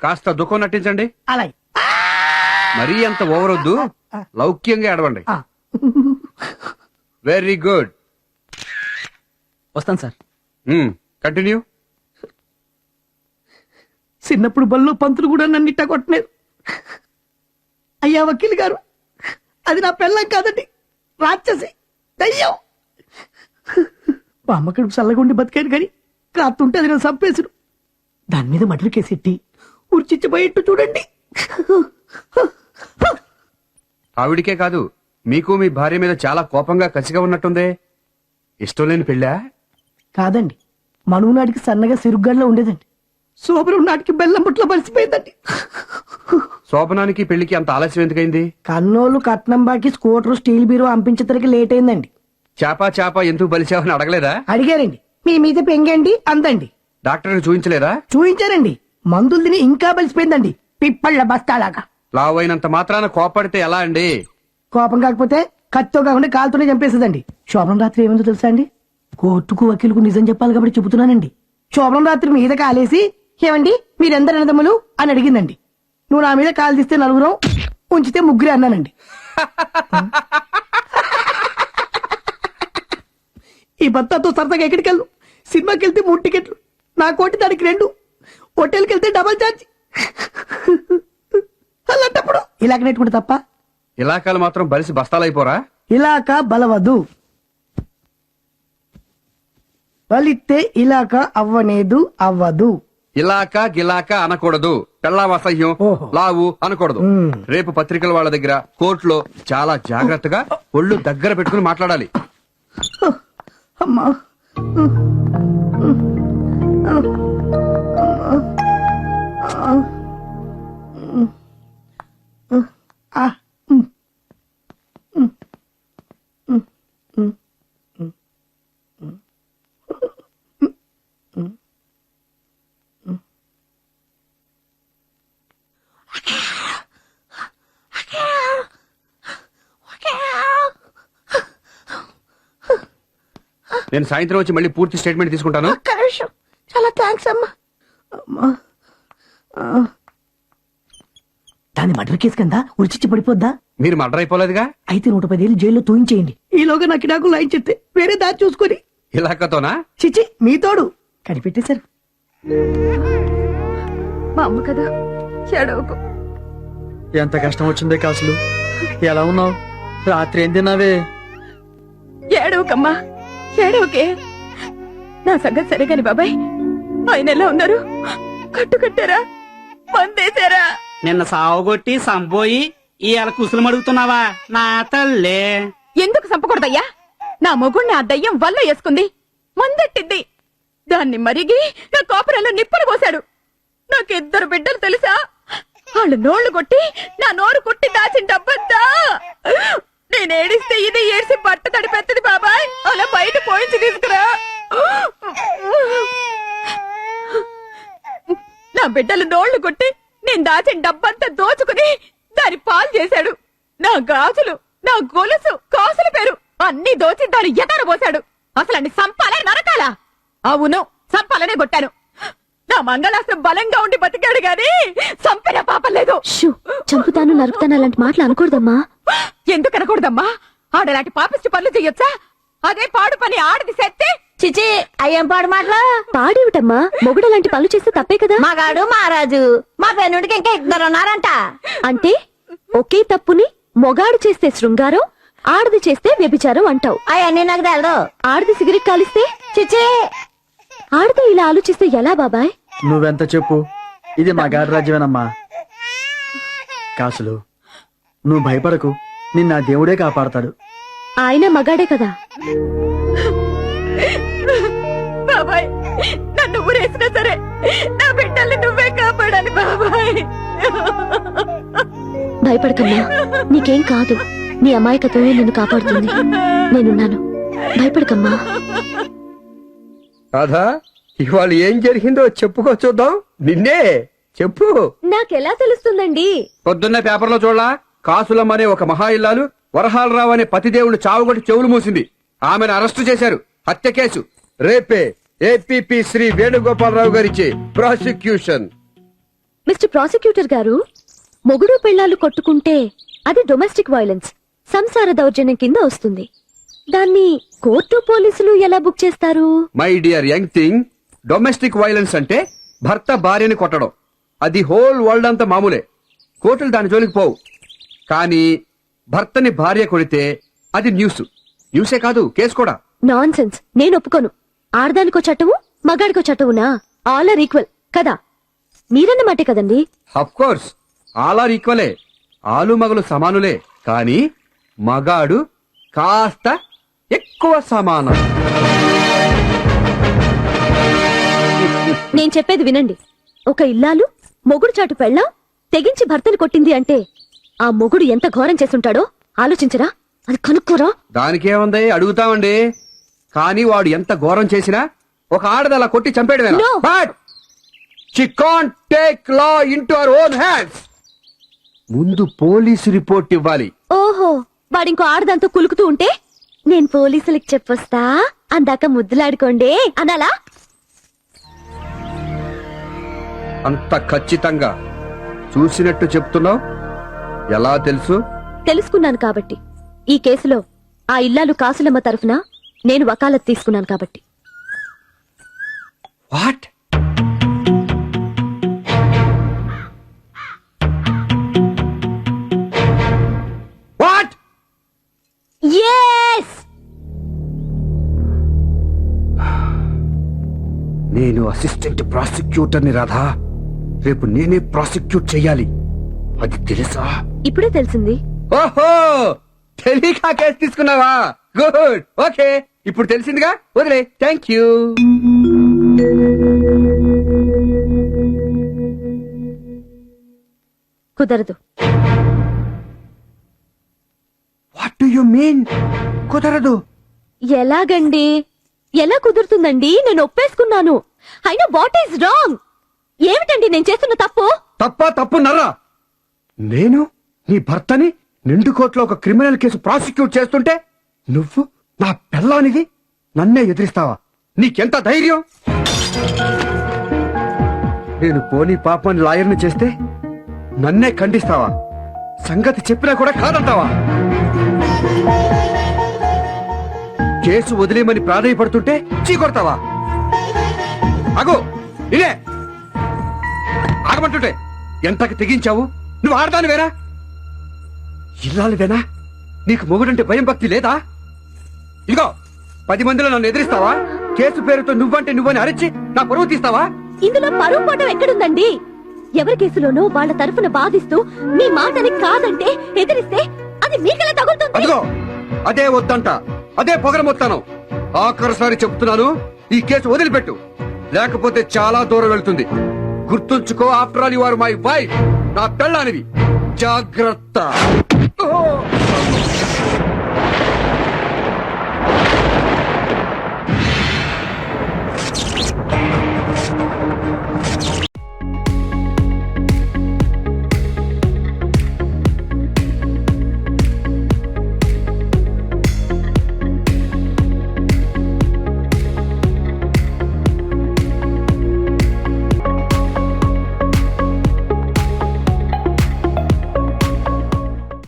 కాస్త దుఃఖం నటించండి. అలాగే. మరీ అంత ఓవర్ వద్దు, లౌక్యంగా ఏడవండి. Very good. వస్తాను సార్. కంటిన్యూ. చిన్నప్పుడు బల్లో పంతులు కూడా నన్ను ఇట్టా కొట్టలేదు. అయ్యా వకీల్ గారు, అది నా పెళ్ళం కాదండి, రాక్షసి, దయ్యం. మా అమ్మ కడుపు చల్లగుండి బతికాను కానీ కాస్తుంటే అది నేను చంపేసుడు. దాని మీద మటర్ కేసెట్టి ఉరిచిచ్చిపోయేట్టు చూడండి. ఆవిడికే కాదు, మీకు మీ భార్య మీద చాలా కోపంగా కసిగా ఉన్నట్టుందే. ఇష్టం లేని పెళ్ళా? కాదండి, మనువు నాటికి సన్నగా సిరుగ్గాడిలో ఉండేదండి. శోభనం నాటికి బెల్లం బుట్లో మలిసిపోయిందండి. శోభనానికి పెళ్లికి అంత ఆలస్యం ఎందుకైంది? కన్నోళ్ళు కట్నం బాకి స్కూటర్ స్టీల్ బీరో అంపించేసరికి లేట్ అయిందండి. చాపా ఎందుకు బలిచావని అడగలేదా? అడిగారండి. మీ మీద పెంగండి అందండి. డాక్టర్ చూపించలేదా? చూయించారండి. మందులు తిని ఇంకా బలిసిపోయిందండి, పిప్పళ్ళ బస్తాలాగా. లావు అయినంత మాత్రాన కోపడితే ఎలా అండి? కోపం కాకపోతే కత్తితో కాకుండా కాలుతోనే చంపేసేదండి. శోభనం రాత్రి ఏముందో తెలుసా అండి? కోర్టుకు వకీలుకు నిజం చెప్పాలి కాబట్టి చెబుతున్నానండి. శోభనం రాత్రి మీద కాలేసి, ఏమండి మీరెందరు అన్నదమ్ములు అని అడిగిందండి. నువ్వు నా మీద కాలు తీస్తే నలుగురం, ఉంచితే ముగ్గురే అన్నానండి. ఈ భర్తతో సరదాగా ఎక్కడికి వెళ్ళు, సినిమాకి వెళ్తే 3 టికెట్లు, నా కోటి దానికి 2, హోటల్కి వెళ్తే డబల్ ఛార్జ్. అలాంటప్పుడు ఇలాగ నెట్టుకుంటే తప్ప? ఇలాకాలు మాత్రం బలిసి బస్తాలైపోరా? ఇలాక బలవదు, బలిస్తే ఇలాక అవ్వనేదు అవ్వదు. ఇలాకా గిలాకా అనకూడదు, పెళ్ళాం అసహ్యం, లావు అనకూడదు. రేపు పత్రికల వాళ్ళ దగ్గర, కోర్టులో చాలా జాగ్రత్తగా ఒళ్ళు దగ్గర పెట్టుకుని మాట్లాడాలి. అమ్మా నేను సాయంత్రం వచ్చి మళ్ళీ పూర్తి స్టేట్మెంట్ తీసుకుంటాను. చాలా థ్యాంక్స్ అమ్మా. దాని మర్డర్ కేసు కింద ఉరిచిచ్చి పడిపోద్దా? మీరు మర్డర్ అయిపోలేదుగా? అయితే 110 ఏళ్ళు జైల్లో తోయించేయండి. ఈలోగా నాకు నాకు లైన్ చెప్తే వేరే దారి చూసుకొని. ఇలాకతోనా? చిచి, మీ తోడు కనిపెట్టేశారు. మా అమ్మ కదా, చెడవకు. ఎంత కష్టం వచ్చిందే కాసులు. ఎలా ఉన్నావు? రాత్రి ఏం తిన్నావే? ఏడవకమ్మా, ఏడవకే. నా సంగతి సరే కాని బాబాయ్, ఆయన ఎలా ఉన్నారు? కట్టుకట్టారా? మందేశారా? నిన్న సావుగొట్టి సంపోయి ఇవాళ కుసులు అడుగుతున్నావా? నా తల్లే. ఎందుకు సంపకూడదయ్యా? నా మొగుణ్ణి ఆ దయ్యం వల్ల వేసుకుంది, మందెట్టింది. దాన్ని మరిగి నా కోపరంలో నిప్పులు పోశాడు. నాకిద్దరు బిడ్డలు తెలుసా? వాళ్ళు నోళ్లు కొట్టి నా నోరు కుట్టి దాచిన డబ్బంతా నేను ఏడిస్తే ఇది ఏడిసి బట్ట తడిపెత్తది బాబాయ్. అలా బయట పోయించి తీసుకురా. నా బిడ్డలు నోళ్లు కొట్టి నేను దాచిన డబ్బంతా దోచుకుని దాని పాలు చేశాడు. నా గాజులు, నా గొలుసు, కాసుల పేరు అన్ని దోచి దాని ఎదర పోశాడు. అసలు అన్ని సంపాలే నరకాలా? అవును, సంపాలనే కొట్టాను. నా మంగళాస్త్రం బలంగా ఉండి బతికాడు గాని సంపిన పాపం లేదు. చంపుతాను, నరుకుతాను అలాంటి మాటలు అనకూడదమ్మా. ఎందుకు అనకూడదమ్మా? ఆడలాంటి పాపిష్టి పనులు చెయ్యొచ్చా? అదే పాడు పని ఆడది సెత్తే. చిచి, అయ్యేం పాడు మాటలు? పాడేమిటమ్మా? మొగుడు లాంటి పనులు చేస్తే తప్పే కదా. మగాడు మహారాజు, మా పెన్నుడికి ఇంకా 2 ఉన్నారంట. అంటే ఒకే తప్పుని మొగాడు చేస్తే శృంగారం, ఆడది చేస్తే వ్యభిచారం అంటావు. అవన్నీ నాకు తెలదు. ఆడది సిగరెట్ కాలిస్తే చిచి, ఆడది ఇలా ఆలోచిస్తే ఎలా బాబాయ్? నువ్వెంత చెప్పు, ఇది మా గారి రాజ్యమేనమ్మా. కాసులు, నువ్వు భయపడకు, నిన్న దేవుడే కాపాడతాడు. ఆయన మగాడే కదా. బాబాయ్, నన్ను ఊరేసినా సరే నా బిడ్డల్ని నువ్వే కాపాడాలి బాబాయ్. భయపడకమ్మా, నీకేం కాదు. నీ అమాయకత్వమే నిన్ను కాపాడుతుంది. నేనున్నాను, భయపడకమ్మా. రాధా, ఇవాళ ఏం జరిగిందో చెప్పుకో చూద్దాం. నిన్నే చెప్పు. నాకెలా తెలుస్తుందండి? పొద్దున్నే పేపర్లో చూడలా? కాసులమ్మనే ఒక మహా ఇల్లాలు వరహాలరావు అనే పతిదేవుడు చావుగొట్టి చెవులు మూసింది. ఆమెను అరెస్టు చేశారు. హత్య కేసు. రేపే ఏపీపీ శ్రీ వేణుగోపాలరావు గారిచే ప్రాసిక్యూషన్. మిస్టర్ ప్రాసిక్యూటర్ గారు, మొగుడు పెళ్ళాలు కొట్టుకుంటే అది డొమెస్టిక్ వైలెన్స్, సంసార దౌర్జన్యం కింద వస్తుంది. దాన్ని కోర్టు పోలీసులు ఎలా బుక్ చేస్తారు? My dear young thing, domestic violence అంటే భర్త భార్యని కొట్టడం. అది హోల్ వరల్డ్ అంతా మామూలే, కోర్టులు దాని జోలికి పోవు. కానీ భర్తని భార్య కొడితే అది న్యూసే కాదు, కేసు కూడా. నాన్ సెన్స్, నేను ఒప్పుకోను. ఆడదానికో చట్టము, మగాడికో చట్టవునా? ఆల్ ఆర్ ఈక్వల్ కదా? మీరన్నమాటే కదండి. అఫ్ కోర్స్ ఆల్ ఆర్ ఈక్వలే, ఆలు మగలు సమానులే. కానీ మగాడు కాస్త ఎక్కువ సమానం. నేను చెప్పేది వినండి. ఒక ఇల్లాలు మొగుడు చాటు పెళ్ళాం తెగించి భర్తని కొట్టింది అంటే ఆ మొగుడు ఎంత ఘోరం చేసుంటాడో ఆలోచించరా? అది కనుక్కోరా? దానికేముంది, అడుగుతామండి. కానీ వాడు ఎంత ఘోరం చేసినా ఒక ఆడది అలా కొట్టి చంపేయడమేనా? No. But she can't take law into our own hands. ముందు పోలీసు రిపోర్ట్ ఇవ్వాలి. ఓహో, వాడింకో ఆడదాంతో కులుకుతూ ఉంటే నేను పోలీసులకు చెప్పొస్తా, అందాక ముద్దులాడుకోండి అనాలా? అంత ఖచ్చితంగా చూసినట్టు చెప్తున్నావు, ఎలా తెలుసు? తెలుసుకున్నాను కాబట్టి. ఈ కేసులో ఆ ఇల్లాలు కాసులమ్మ తరఫున నేను వకాలత్ తీసుకున్నాను కాబట్టి. వాట్? వాట్? yes నేను అసిస్టెంట్ ప్రాసిక్యూటర్ ని రాధా. రేపు నేనే ప్రాసిక్యూట్ చెయ్యాలి, అది తెలుసా? ఇప్పుడే తెలిసింది. ఓహో, తెలియక కేసు తీసుకున్నావా? గుడ్, ఓకే, ఇప్పుడు తెలిసిందిగా, వదిలే. Thank you. కుదరదు. వాట్ డు యు మీన్ కుదరదు? ఎలాగండి? ఎలా కుదురుతుందండి? నేను ఒప్పేసుకున్నాను. అయినా వాట్ ఈస్ రాంగ్? ఏమిటండి నేను చేస్తున్న తప్పు? తప్పున్నరా? నేను నీ భర్తని నిండు కోర్టులో ఒక క్రిమినల్ కేసు ప్రాసిక్యూట్ చేస్తుంటే నువ్వు నా పెళ్ళానివి నన్నే ఎదిరిస్తావా? నీకెంత ధైర్యం? నేను పోనీ పాపని లాయర్ని చేస్తే నన్నే ఖండిస్తావా? సంగతి చెప్పినా కూడా కాదంటావా? కేసు వదిలేమని ప్రాధాయపడుతుంటే చీకొడతావా? అగో ఇదే ఆగమంటుంటే ఎంతకి తెగించావు? నువ్వు ఆడదానివేనా? ఇల్లాలివేనా? నీకు మొగుడంటే భయం భక్తి లేదా? ఇదిగో 10 మందిలో నన్ను ఎదిరిస్తావా? కేసు పేరుతో నువ్వంటే నువ్వని అరిచి నా పరువు తీస్తావా? ఇందులో పరువు పోవటం ఎక్కడుందండి? ఎవరి కేసులోనూ వాళ్ళ తరఫున బాధిస్తూ మీ మాటని కాదంటే ఎదిరిస్తే అది మీకెలా తగులుతుంది? అదిగో అదే వద్దంట, అదే పొగరమొత్తాను. ఆఖరిసారి చెప్తున్నాను, ఈ కేసు వదిలిపెట్టు, లేకపోతే చాలా దూరం వెళ్తుంది. గుర్తుంచుకో, after all you are my wife, నా పెళ్ళానివి. జాగ్రత్త.